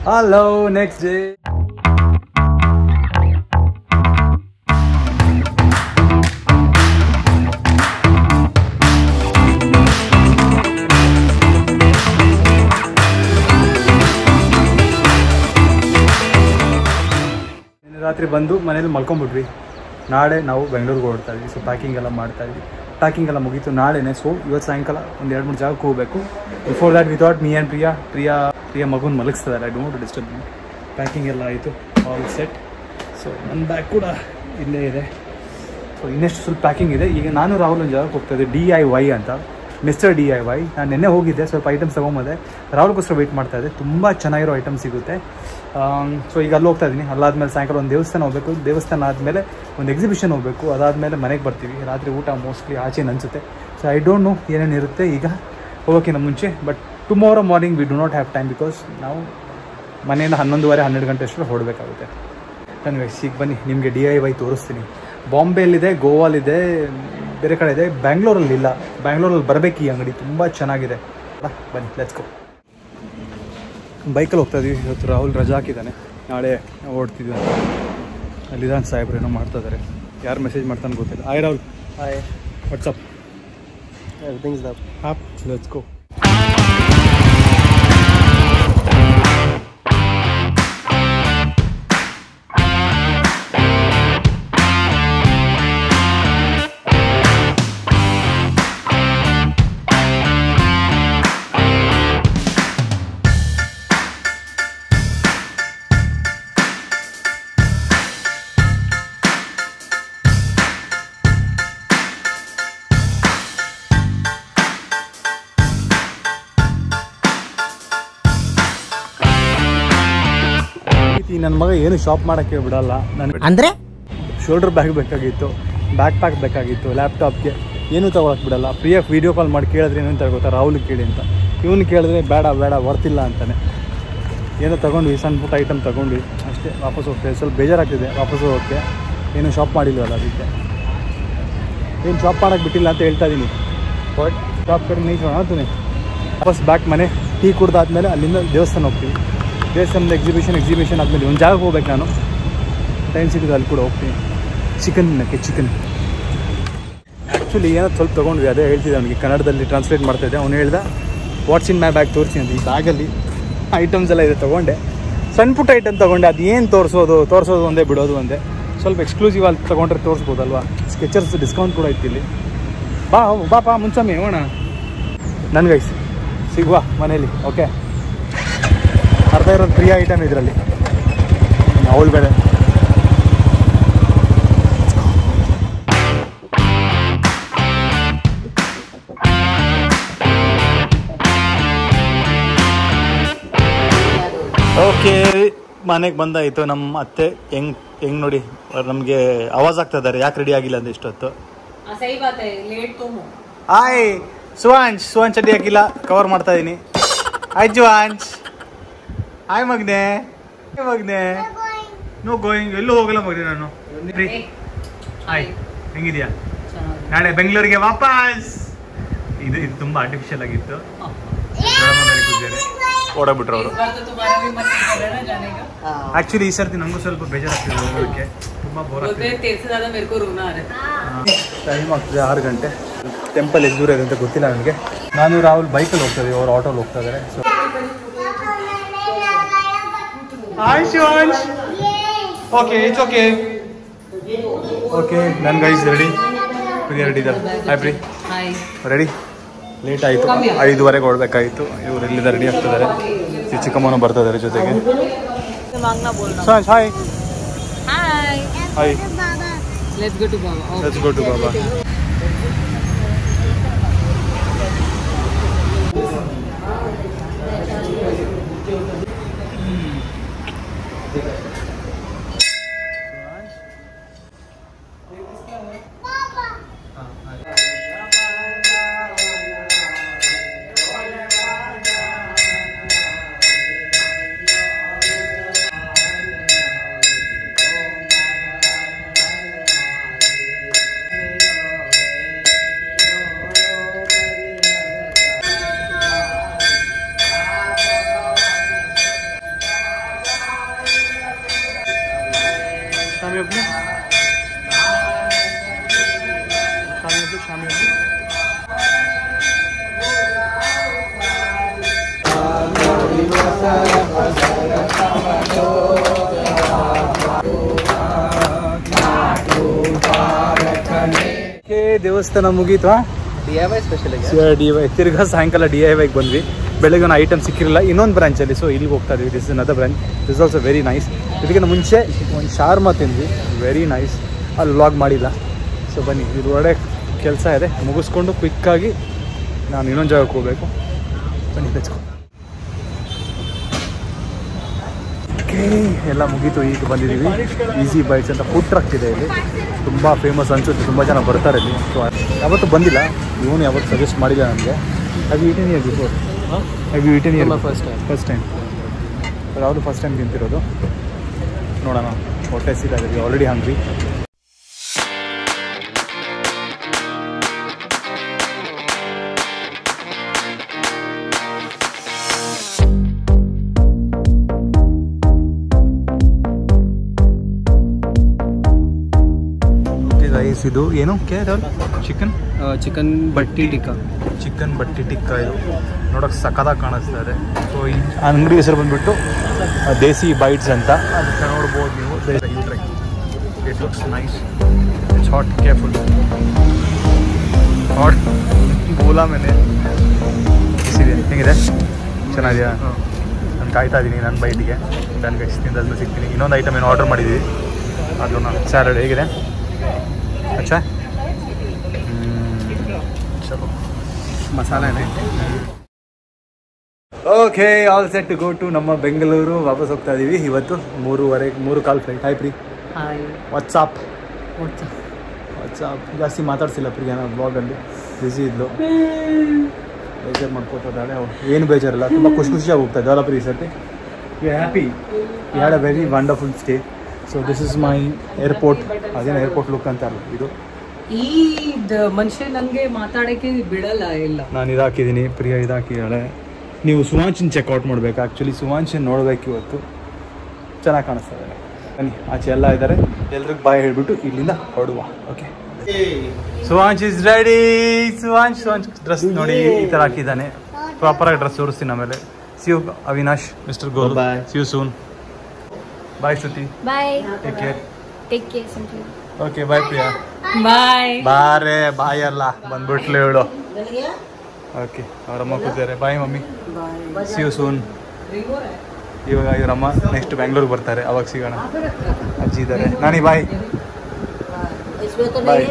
Hello next day. ರಾತ್ರಿ ಬಂದು ಮನೇಲಿ ಮಲ್ಕೊಂಡ್ಬಿಟ್ವಿ. ನಾಳೆ ನಾವು ಬೆಂಗಳೂರಿಗೆ ಹೊರಡ್ತಾ ಇದ್ವಿ. ಸೊ ಪ್ಯಾಕಿಂಗ್ ಎಲ್ಲ ಮಾಡ್ತಾ ಇದ್ವಿ. ಪ್ಯಾಕಿಂಗ್ ಎಲ್ಲ ಮುಗೀತು ನಾಳೆನೇ. ಸೊ ಇವತ್ತು ಸಾಯಂಕಾಲ ಒಂದು 2-3 ಜಾಗಕ್ಕೆ ಹೋಗಬೇಕು. Before that without me and Priya ಮಗುನ ಮಲಗಿಸ್ತಿದ್ದಾರೆ. I don't disturb me. Packing ಎಲ್ಲ ಆಯಿತು, ಆಲ್ ಸೆಟ್. ಸೊ ನನ್ನ ಬ್ಯಾಗ್ ಕೂಡ ಇಲ್ಲೇ ಇದೆ. ಸೊ ಇನ್ನೆಷ್ಟು ಸ್ವಲ್ಪ ಪ್ಯಾಕಿಂಗ್ ಇದೆ. ಈಗ ನಾನು ರಾಹುಲ್ ಒಂದು ಜಾಗಕ್ಕೆ ಹೋಗ್ತಾ ಇದ್ದೆ, DIY ಅಂತ, ಮಿಸ್ಟರ್ DIY. ನಾನು ನಿನ್ನೆ ಹೋಗಿದ್ದೆ, ಸ್ವಲ್ಪ ಐಟಮ್ಸ್ ತೊಗೊಂಬಂದೆ. ರಾಹುಲ್ಗೋಸ್ಕರ ವೆಯ್ಟ್ ಮಾಡ್ತಾ ಇದ್ದೆ. ತುಂಬ ಚೆನ್ನಾಗಿರೋ ಐಟಮ್ ಸಿಗುತ್ತೆ. ಸೊ ಈಗ ಅಲ್ಲಿ ಹೋಗ್ತಾ ಇದ್ದೀನಿ. ಅಲ್ಲಾದ್ಮೇಲೆ ಸಾಯಂಕಾಲ ಒಂದು ದೇವಸ್ಥಾನ ಹೋಗಬೇಕು. ದೇವಸ್ಥಾನ ಆದಮೇಲೆ ಒಂದು ಎಕ್ಸಿಬಿಷನ್ ಹೋಗಬೇಕು. ಅದಾದಮೇಲೆ ಮನೆಗೆ ಬರ್ತೀವಿ. ರಾತ್ರಿ ಊಟ ಮೋಸ್ಟ್ಲಿ ಆಚೆನ ಅನಿಸುತ್ತೆ. ಸೊ ಐ ಡೋಂಟ್ ನೋ ಏನೇನಿರುತ್ತೆ ಈಗ ಹೋಗೋಕ್ಕಿಂತ ಮುಂಚೆ. But tomorrow morning we do not have time because ನಾವು ಮನೆಯಿಂದ 11:30-12 ಗಂಟೆ ಅಷ್ಟರಲ್ಲಿ ಹೊರಡಬೇಕಾಗುತ್ತೆ. ನನಗೆ ಈಗ ಬನ್ನಿ ನಿಮಗೆ DIY ತೋರಿಸ್ತೀನಿ. ಬಾಂಬೆಯಲ್ಲಿದೆ, ಗೋವಾಲಿದೆ, ಬೇರೆ ಕಡೆ ಇದೆ, ಬ್ಯಾಂಗ್ಳೂರಲ್ಲಿ ಇಲ್ಲ. ಬ್ಯಾಂಗ್ಳೂರಲ್ಲಿ ಬರಬೇಕು ಈ ಅಂಗಡಿ, ತುಂಬ ಚೆನ್ನಾಗಿದೆ. ಬನ್ನಿ ಲೆಟ್ಸ್ ಗೋ. ಬೈಕಲ್ಲಿ ಹೋಗ್ತಾ ಇದೀವಿ. ಇವತ್ತು ರಾಹುಲ್ ರಜಾ ಹಾಕಿದ್ದಾನೆ, ನಾಳೆ ಓಡ್ತಿದ್ವಿ ಅಂತ. ಅಲ್ಲಿದ್ದಾನೆ ಸಾಹೇಬ್ರು ಏನೋ ಮಾಡ್ತಾ ಇದ್ದಾರೆ. ಯಾರು ಮೆಸೇಜ್ ಮಾಡ್ತಾನೆ ಗೊತ್ತಿಲ್ಲ. Hi Rahul. Hi, what's up. Everything is up. Hop, let's go. ನನ್ನ ಮಗ ಏನು ಶಾಪ್ ಮಾಡೋಕ್ಕೆ ಬಿಡಲ್ಲ. ನನಗೆ ಅಂದರೆ ಶೋಲ್ಡರ್ ಬ್ಯಾಗ್ ಬೇಕಾಗಿತ್ತು, ಬ್ಯಾಕ್ ಪ್ಯಾಕ್ ಬೇಕಾಗಿತ್ತು, ಲ್ಯಾಪ್ಟಾಪ್ಗೆ ಏನೂ ತೊಗೊಳಕ್ಕೆ ಬಿಡಲ್ಲ. ಫ್ರೀಯಾಗಿ ವೀಡಿಯೋ ಕಾಲ್ ಮಾಡಿ ಕೇಳಿದ್ರೆ ಏನಂತ ಗೊತ್ತಾ, ರಾಹುಲ್ ಕೇಳಿ ಅಂತ. ಇವನು ಕೇಳಿದ್ರೆ ಬೇಡ ವರ್ತಿಲ್ಲ ಅಂತಾನೆ. ಏನೋ ತೊಗೊಂಡ್ವಿ, ಸಣ್ಣ ಪುಟ್ಟ ಐಟಮ್ ತೊಗೊಂಡ್ವಿ ಅಷ್ಟೇ. ವಾಪಸ್ ಹೋಗ್ತೇವೆ. ಸ್ವಲ್ಪ ಬೇಜಾರಾಗ್ತಿದೆ ವಾಪಸ್ ಹೋಗೋಕ್ಕೆ. ಏನು ಶಾಪ್ ಮಾಡಿಲ್ವಲ್ಲ, ಅದಕ್ಕೆ ಏನು ಶಾಪ್ ಮಾಡೋಕ್ಕೆ ಬಿಟ್ಟಿಲ್ಲ ಅಂತ ಹೇಳ್ತಾ ಇದ್ದೀನಿ. ಬಟ್ ಶಾಪ್ ಕಡೆ ನೀ ಅಂತೀನಿ. ವಾಪಸ್ ಬ್ಯಾಕ್ ಮನೆ. ಟೀ ಕುಡ್ದಾದ್ಮೇಲೆ ಅಲ್ಲಿಂದ ದೇವಸ್ಥಾನ ಹೋಗ್ತೀವಿ. ದೇವಸ್ಥಾನದ ಎಕ್ಸಿಬಿಷನ್ ಆದಮೇಲೆ ಒಂದು ಜಾಗಕ್ಕೆ ಹೋಗ್ಬೇಕು. ನಾನು ಟೈಮ್ ಸಿಕ್ಕಿದೆ ಅಲ್ಲಿ ಕೂಡ ಹೋಗ್ತೀನಿ. ಚಿಕನ್ ಆ್ಯಕ್ಚುಲಿ ಏನೋ ಸ್ವಲ್ಪ ತೊಗೊಂಡ್ವಿ. ಅದೇ ಹೇಳ್ತಿದ್ದೆ ಅವನಿಗೆ, ಕನ್ನಡದಲ್ಲಿ ಟ್ರಾನ್ಸ್ಲೇಟ್ ಮಾಡ್ತಾಯಿದ್ದೆ. ಅವ್ನು ಹೇಳ್ದ ವಾಟ್ಸ್ ಇನ್ ಮೈ ಬ್ಯಾಗ್ ತೋರಿಸಿ ಅಂತ. ಈ ಬ್ಯಾಗಲ್ಲಿ ಐಟಮ್ಸ್ ಎಲ್ಲ ಇದೆ. ತೊಗೊಂಡೆ, ಸಣ್ಣ ಪುಟ್ಟ ಐಟಮ್ ತೊಗೊಂಡೆ. ಅದು ಏನು ತೋರಿಸೋದು ಒಂದೇ, ಬಿಡೋದು ಒಂದೇ. ಸ್ವಲ್ಪ ಎಕ್ಸ್ಕ್ಲೂಸಿವ್ ಅಲ್ಲಿ ತೊಗೊಂಡ್ರೆ ತೋರಿಸ್ಬೋದಲ್ವಾ. ಸ್ಕೆಚರ್ಸ್ ಡಿಸ್ಕೌಂಟ್ ಕೂಡ ಇತ್ತಿಲ್ಲಿ. ಬಾಪಾ ಮುಂಚಮ್ಮಿ ಹೋಗೋಣ. ನನಗೆ ಸಿಗುವ ಮನೇಲಿ. ಓಕೆ, ಅರ್ಧ ಇರೋದು ಫ್ರೀ ಐಟಮ್ ಇದರಲ್ಲಿ. ಅವಳು ಬೇರೆ. ಓಕೆ, ಮನೆಗೆ ಬಂದಾಯಿತು. ನಮ್ಮ ಅತ್ತೆ ಹೆಂಗ್ ನೋಡಿ ನಮಗೆ ಆವಾಜ್ ಆಗ್ತಾ ಇದ್ದಾರೆ, ಯಾಕೆ ರೆಡಿ ಆಗಿಲ್ಲ ಅಂತ ಇಷ್ಟೊತ್ತು. ಹಾಯ್ ಸುವಾಂಶ್ ಚಡ್ಡಿ ಹಾಕಿಲ್ಲ, ಕವರ್ ಮಾಡ್ತಾ ಇದ್ದೀನಿ. ಹಾಯ್ ಜುವಾಂಶ್. ಹಾಯ್ ಮಗ್ನೆ. ನೋ ಗೋಯಿಂಗ್, ಎಲ್ಲೂ ಹೋಗಲ್ಲ ಮಗ್ನೆ ನಾನು. ಹಾಯ್, ಹೆಂಗಿದ್ಯಾ? ನಾಳೆ ಬೆಂಗಳೂರಿಗೆ ವಾಪಸ್. ಇದು ತುಂಬಾ ಆರ್ಟಿಫಿಷಿಯಲ್ ಆಗಿತ್ತು. ಓಡಾಬಿಟ್ರು ಅವರು. ಆಕ್ಚುಲಿ ಈ ಸರ್ತಿ ನಮಗೂ ಸ್ವಲ್ಪ ಬೇಜಾರಾಗ್ತಿದೆ ಹೋಗೋದಕ್ಕೆ. ತುಂಬಾ ಬೋರ್ ಆಗ್ತಿದೆ. ಟೈಮ್ ಆಗ್ತದೆ 6 ಗಂಟೆ. ಟೆಂಪಲ್ ಎಷ್ಟು ದೂರ ಇದೆ ಅಂತ ಗೊತ್ತಿಲ್ಲ ನನಗೆ. ನಾನು ರಾಹುಲ್ ಬೈಕಲ್ಲಿ ಹೋಗ್ತಾ ಇದ್ದೀವಿ, ಅವ್ರು ಆಟೋಲ್ಲಿ ಹೋಗ್ತಾ ಇದ್ದಾರೆ. So hi Shivansh. Okay, it's okay. Okay, ನನ್ನ ಗೈಸ್ ರೆಡಿ. ಪ್ರಿಯ ರೆಡಿ ಇದ್ದಾರೆ. ಹಾಯ್ ಪ್ರಿ. ರೆಡಿ. ಲೇಟ್ ಆಯಿತು, 5:15ಗೆ ಹೊರಡಬೇಕಾಗಿತ್ತು. ಇವರು ಎಲ್ಲಿದ್ದಾರೆ, ರೆಡಿ ಆಗ್ತಿದ್ದಾರೆ. ಚಿಕ್ಕಮ್ಮನೂ ಬರ್ತಾ ಇದ್ದಾರೆ ಜೊತೆಗೆ. Hi hi. Let's go to Baba. Shami ಒಬ್ಬನು ಶಾಮಿ ಒಬ್ಬನು ದೇವಸ್ಥಾನ ಮುಗೀತು. DIY ಸ್ಪೆಷಲ್ DIY ತಿರ್ಗಾ ಸಾಯಂಕಾಲ DIYಗೆ ಬಂದ್ವಿ. ಬೆಳಗ್ಗೆ ಒಂದು ಐಟಮ್ ಸಿಕ್ಕಿರಲಿಲ್ಲ ಇನ್ನೊಂದು ಬ್ರಾಂಚಲ್ಲಿ, ಸೊ ಇಲ್ಲಿಗೆ ಹೋಗ್ತಾ ಇದ್ವಿ. This is another branch. This also very nice. ಇದಕ್ಕಿಂತ ಮುಂಚೆ ಒಂದು ಶಾರ್ಮಾ ತಿಂದ್ವಿ, ವೆರಿ ನೈಸ್. ಅಲ್ಲಿ ವ್ಲಾಗ್ ಮಾಡಿಲ್ಲ. ಸೊ ಬನ್ನಿ, ಇದು ಒಳ್ಳೆ ಕೆಲಸ ಇದೆ, ಮುಗಿಸ್ಕೊಂಡು ಕ್ವಿಕ್ಕಾಗಿ ನಾನು ಇನ್ನೊಂದು ಜಾಗಕ್ಕೆ ಹೋಗಬೇಕು. ಬನ್ನಿ ಬೆಚ್ಕೊ. ಓಕೆ, ಎಲ್ಲ ಮುಗೀತು. ಈಗ ಬಂದಿದ್ದೀವಿ ಈಸಿ ಬೈಟ್ಸ್ ಅಂತ ಫುಡ್ ಟ್ರಕ್ ಇದೆ ಇಲ್ಲಿ. ತುಂಬ ಫೇಮಸ್ ಅನ್ಸುತ್ತೆ, ತುಂಬ ಜನ ಬರ್ತಾರೆ ಇಲ್ಲಿ. ಸೊ ಯಾವತ್ತೂ ಬಂದಿಲ್ಲ, ಇವನು ಯಾವತ್ತು ಸಜೆಸ್ಟ್ ಮಾಡಿಲ್ಲ ನನಗೆ. Have you eaten here before? Have you eaten here? First time. ಯಾವುದು ಫಸ್ಟ್ ಟೈಮ್ ತಿಂತಿರೋದು. ನೋಡೋಣ, ಹೊಟ್ಟೆ ಸಿಗೋದು, ಆಲ್ರೆಡಿ ಹಂಗ್ರಿ. ಇದು ಏನು ಚಿಕನ್ ಬಟ್ಟಿ ಟಿಕ್ಕಾ. ಚಿಕನ್ ಬಟ್ಟಿ ಟಿಕ್ಕಾ ಇದು ನೋಡೋಕೆ ಸಖತ್ತಾಗಿ ಕಾಣಿಸ್ತಾ ಇದೆ. ಸೊ ಈ ಅಂಗಡಿ ಹೆಸರು ಬಂದುಬಿಟ್ಟು ದೇಸಿ ಬೈಟ್ಸ್ ಅಂತ. ಅದಕ್ಕೆ ನೋಡ್ಬೋದು ನೀವು. It looks nice. It's hot, careful. Hot Bola ಮೇಲೆ ಬಿಸಿದೆ. ಹೇಗಿದೆ? ಚೆನ್ನಾಗಿದೆಯಾ? ನಾನು ಕಾಯ್ತಾ ಇದ್ದೀನಿ ನನ್ನ ಬೈಟಿಗೆ. ನನಗೆ ಎಷ್ಟು ತಿಂದಲ್ಲಿ ಸಿಗ್ತೀನಿ. ಇನ್ನೊಂದು ಐಟಮ್ ಏನು ಆರ್ಡರ್ ಮಾಡಿದ್ದೀವಿ, ಅದನ್ನು ಸ್ಯಾಲಡ್. ಹೇಗಿದೆ? अच्छा चलो मसाला है. Okay, all set to go to ನಮ್ಮ ಬೆಂಗಳೂರು. ವಾಪಸ್ ಹೋಗ್ತಾ ಇದ್ದೀವಿ ಇವತ್ತು. 3:15 flight. Hi Pri. Hi. WhatsApp ಜಾಸ್ತಿ ಮಾತಾಡ್ಸಿಲ್ಲ ಪ್ರಿಯಾನ ಬ್ಲಾಗಲ್ಲಿ. ಬ್ಯುಸಿ ಇದ್ಲು, ಬೇಜಾರು ಮಾಡ್ಕೋತಿದ್ದಾಳೆ. ಏನು ಬೇಜಾರಿಲ್ಲ, ತುಂಬ ಖುಷಿಯಾಗಿ ಹೋಗ್ತಾ ಇದ್ದಾವಲ್ಲ ಪ್ರೀ. ಸರ್ತಿ we happy, we had a very wonderful stay. So this is my airport. ಅದೇನು ಏರ್ಪೋರ್ಟ್ ಲುಕ್ ಅಂತಾರಲ್ಲ ಇದು. ಈ ಮನುಷ್ಯ ನನಗೆ ಮಾತಾಡೋಕ್ಕೆ ಬಿಡಲ್ಲ. ಇಲ್ಲ, ನಾನು ಇದಾಕಿದ್ದೀನಿ, ಪ್ರಿಯಾ ಇದಾಕಿದ್ದಾಳೆ. ನೀವು ಸುವಾಂಶನ್ ಚೆಕ್ಔಟ್ ಮಾಡಬೇಕು. ಆ್ಯಕ್ಚುಲಿ ಸುವಾಂಶನ್ ನೋಡ್ಬೇಕು ಇವತ್ತು. ಚೆನ್ನಾಗಿ ಕಾಣಿಸ್ತಾ ಇದ್ದಾರೆ. ಬನ್ನಿ, ಆಚೆ ಎಲ್ಲ ಇದ್ದಾರೆ. ಎಲ್ರಿಗೂ ಬಾಯ್ ಹೇಳಿಬಿಟ್ಟು ಇಲ್ಲಿಂದ ಹೊರಡುವ. Okay, Suvansh is ready. Suvansh dress ನೋಡಿ ಈ ಥರ ಹಾಕಿದ್ದಾನೆ. ಪ್ರಾಪರಾಗಿ ಡ್ರೆಸ್ ತೋರಿಸ್ತೀನಿ ಆಮೇಲೆ. See you Avinash, mister goal. See you soon. Bye Shruti. Bye. Take care. Okay, bye Priya. Bye. ಬಾರೆ ಬಾಯ್ ಅಲ್ಲ, ಬಂದ್ಬಿಟ್ಲು ಹೇಳು. ಓಕೆ, ಅವರಮ್ಮ ಕೂತಿದ್ದಾರೆ. Bye mummy. See you soon. ಇವಾಗ ಇವರಮ್ಮ ನೆಕ್ಸ್ಟ್ ಬ್ಯಾಂಗ್ಳೂರ್ಗೆ ಬರ್ತಾರೆ, ಅವಾಗ ಸಿಗೋಣ. ಅಜ್ಜಿ ಇದ್ದಾರೆ. Nani bye. Bye.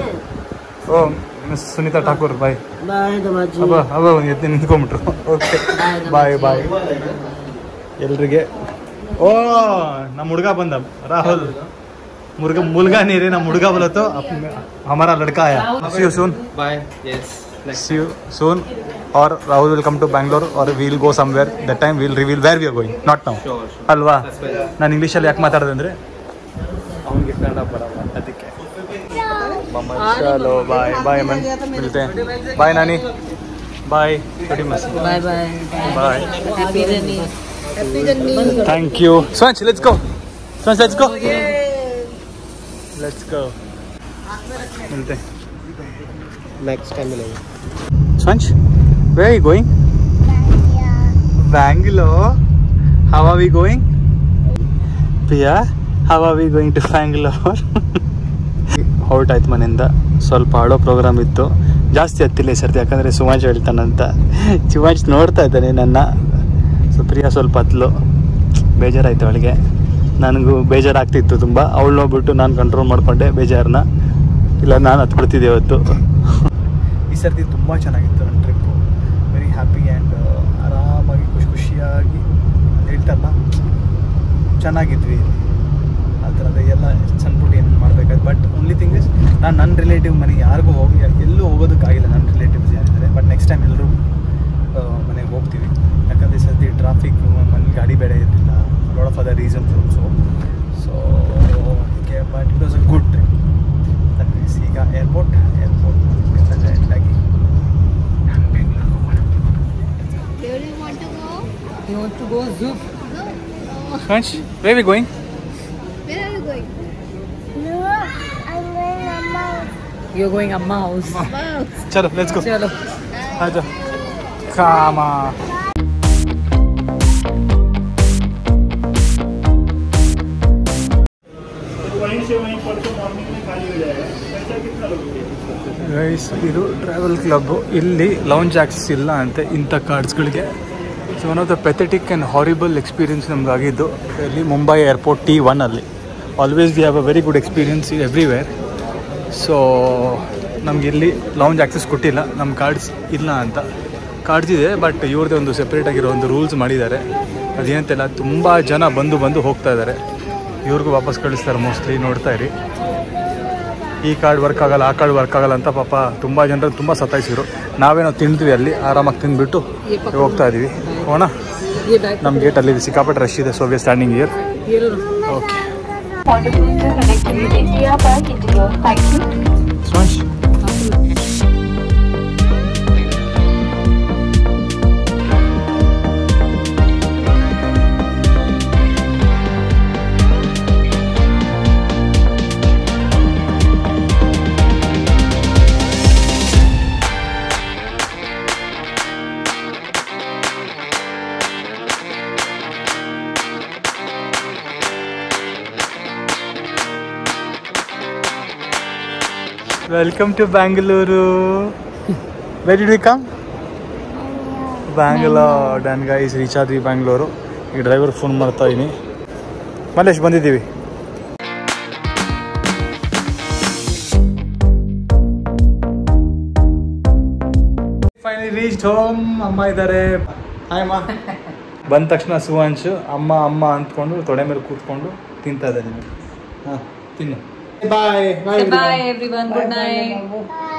Oh miss Sunita Thakur bye. ಅಬ್ಬ ಎತ್ತಿ ನಿಂತ್ಕೊಂಡ್ಬಿಟ್ರು. ಓಕೆ, ಬಾಯ್ ಬಾಯ್ ಎಲ್ರಿಗೆ. ಓ ನಮ್ಮ ಹುಡುಗ ಬಂದ, ರಾಹುಲ್. मुर्गा नहीं रे ना, मुर्गा बोला तो हमारा लड़का आया. See you soon. Bye. Yes. See you soon. Or Rahul will come to Bangalore or we will go somewhere. That time we will reveal where we are going. Not now. Sure. ಅಲ್ವಾ? ನಾನು ಇಂಗ್ಲೀಷಲ್ಲಿ ಯಾಕೆ ಮಾತಾಡೋದು ಅಂದರೆ ಅವನಿಗೆ ಕನ್ನಡ ಬರಲ್ಲ, ಅದಕ್ಕೆ. ಚಲೋ ಬಾಯ್ ಬಾಯ್ ಮನ್ ಮಿಲ್ತೆ. Bye Nani. Bye. Bye bye bye. Happy journey. Happy journey. Thank you. ಸ್ವಂಚ್ ಲೆಟ್ಸ್ ಗೋ. ಸ್ವಂಚ್ ಲೆಟ್ಸ್ ಗೋ. Let's go. मिलते हैं next time मिलेंगे. Swanch, where are you going? Bangalore. How are we going? Priya, how are we going to Bangalore? ಹೊರಟಾಯ್ತು ಮನೆಯಿಂದ. ಸ್ವಲ್ಪ ಆಡೋ program ಇತ್ತು, ಜಾಸ್ತಿ ಹತ್ತಿಲ್ಲ ಈ ಸರ್ತಿ, ಯಾಕಂದರೆ ಸುಮಾಂಶ್ ಹೇಳ್ತಾನಂತ. ಸುಮಾಂಶ್ ನೋಡ್ತಾ ಇದ್ದಾನೆ ನನ್ನ. ಸೊ ಪ್ರಿಯಾ ಸ್ವಲ್ಪ ಹತ್ತಲು, ಬೇಜಾರಾಯ್ತು ಅವಳಿಗೆ. ನನಗೂ ಬೇಜಾರಾಗ್ತಿತ್ತು ತುಂಬ. ಅವಳು ನೋಡ್ಬಿಟ್ಟು ನಾನು ಕಂಟ್ರೋಲ್ ಮಾಡಿಕೊಂಡೆ ಬೇಜಾರನ್ನ. ಇಲ್ಲ, ನಾನು ಹತ್ಬಿಡ್ತಿದ್ದೆ ಇವತ್ತು. ಈ ಸರ್ತಿ ತುಂಬ ಚೆನ್ನಾಗಿತ್ತು ನನ್ನ ಟ್ರಿಪ್ಪು. ವೆರಿ ಹ್ಯಾಪಿ ಆ್ಯಂಡ್ ಆರಾಮಾಗಿ ಖುಷಿಯಾಗಿ ಹೇಳ್ತಾರಲ್ಲ, ಚೆನ್ನಾಗಿದ್ವಿ. ಆ ಥರದ ಎಲ್ಲ ಸಣ್ಣ ಪುಟ್ಟ ಏನು ಮಾಡಬೇಕಾಯ್ತು. ಬಟ್ ಓನ್ಲಿ ಥಿಂಗ್ ಇಸ್, ನಾನು ನನ್ನ ರಿಲೇಟಿವ್ ಮನೆಗೆ ಯಾರಿಗೂ ಎಲ್ಲೂ ಹೋಗೋದಕ್ಕಾಗಿಲ್ಲ. ನನ್ನ ರಿಲೇಟಿವ್ಸ್ ಯಾರಿದ್ದಾರೆ. ಬಟ್ ನೆಕ್ಸ್ಟ್ ಟೈಮ್ ಎಲ್ಲರೂ ಮನೆಗೆ ಹೋಗ್ತೀವಿ. ಯಾಕಂದರೆ ಈ ಸರ್ತಿ ಟ್ರಾಫಿಕ್, ಮನೇಲಿ ಗಾಡಿ ಬೇಡ ಇರಲಿಲ್ಲ. lot of other reasons also. So okay, but it was a good trip. That means ಈಗ airport lagi Bangalore ಹೋಗೋಣ. Where do you want to go? You want to go zoo? Swanch, where are we going? Where are you going? You're going Amma house. ಚಲೋ let's go. ಚಲೋ. ಆಯ್ತು ಕಾಮ. Guys ಇದು travel club. ಇಲ್ಲಿ lounge access ಇಲ್ಲ ಅಂತೆ ಇಂಥ ಕಾರ್ಡ್ಸ್ಗಳಿಗೆ. So one of the pathetic and horrible experience ನಮಗಾಗಿದ್ದು ಇಲ್ಲಿ ಮುಂಬೈ ಏರ್ಪೋರ್ಟ್ T1 ಅಲ್ಲಿ. Always we have a very good experience everywhere. So ನಮ್ಗೆ ಇಲ್ಲಿ ಲೌಂಜ್ ಆಕ್ಸಸ್ ಕೊಟ್ಟಿಲ್ಲ, ನಮ್ಮ ಕಾರ್ಡ್ಸ್ ಇಲ್ಲ ಅಂತ. ಕಾರ್ಡ್ಸ್ ಇದೆ ಬಟ್ ಇವ್ರದ್ದೇ ಒಂದು ಸೆಪ್ರೇಟಾಗಿರೋ ಒಂದು ರೂಲ್ಸ್ ಮಾಡಿದ್ದಾರೆ. ಅದೇನಂತೆಲ್ಲ ತುಂಬ ಜನ ಬಂದು ಹೋಗ್ತಾ ಇದ್ದಾರೆ. ಇವ್ರಿಗೂ ವಾಪಸ್ ಕಳಿಸ್ತಾರೆ ಮೋಸ್ಟ್ಲಿ, ನೋಡ್ತಾ ಇರಿ. ಈ ಕಾರ್ಡ್ ವರ್ಕ್ ಆಗಲ್ಲ, ಆ ಕಾರ್ಡ್ ವರ್ಕ್ ಆಗಲ್ಲ ಅಂತ ಪಾಪ ತುಂಬ ಜನರು ತುಂಬ ಸತಾಯಿಸಿದ್ರು. ನಾವೇನೋ ತಿಂದ್ವಿ ಅಲ್ಲಿ, ಆರಾಮಾಗಿ ತಿಂದ್ಬಿಟ್ಟು ಹೋಗ್ತಾ ಇದ್ದೀವಿ. ಹೋಣ ನಮ್ಮ ಗೇಟಲ್ಲಿ ಸಿಕ್ಕಾಪಟ್ಟೆ ರಶ್ ಇದೆ. So we are standing here. Okay ಸ್ವಂಚ್ Welcome to Bangalore. Where did we come? Bangalore. Dan guys, reach ಆದ್ವಿ ಬ್ಯಾಂಗ್ಳೂರು. ಈಗ ಡ್ರೈವರ್ ಫೋನ್ ಮಾಡ್ತಾ ಇದ್ದೀನಿ. ಮಲ್ಲೇಶ್ ಬಂದಿದ್ದೀವಿ. Finally reached home. ಅಮ್ಮ ಇದ್ದಾರೆ. ಹಾಯ್ ಅಮ್ಮ. ಬಂದ ತಕ್ಷಣ ಸುವಂಶ್ ಅಮ್ಮ ಅಂದ್ಕೊಂಡು ತೊಡೆ ಮೇಲೆ ಕೂತ್ಕೊಂಡು ತಿಂತಾ ಇದ್ದಾರೆ. ಹಾಂ ತಿನ್ನು. Bye. Bye everyone. Good night.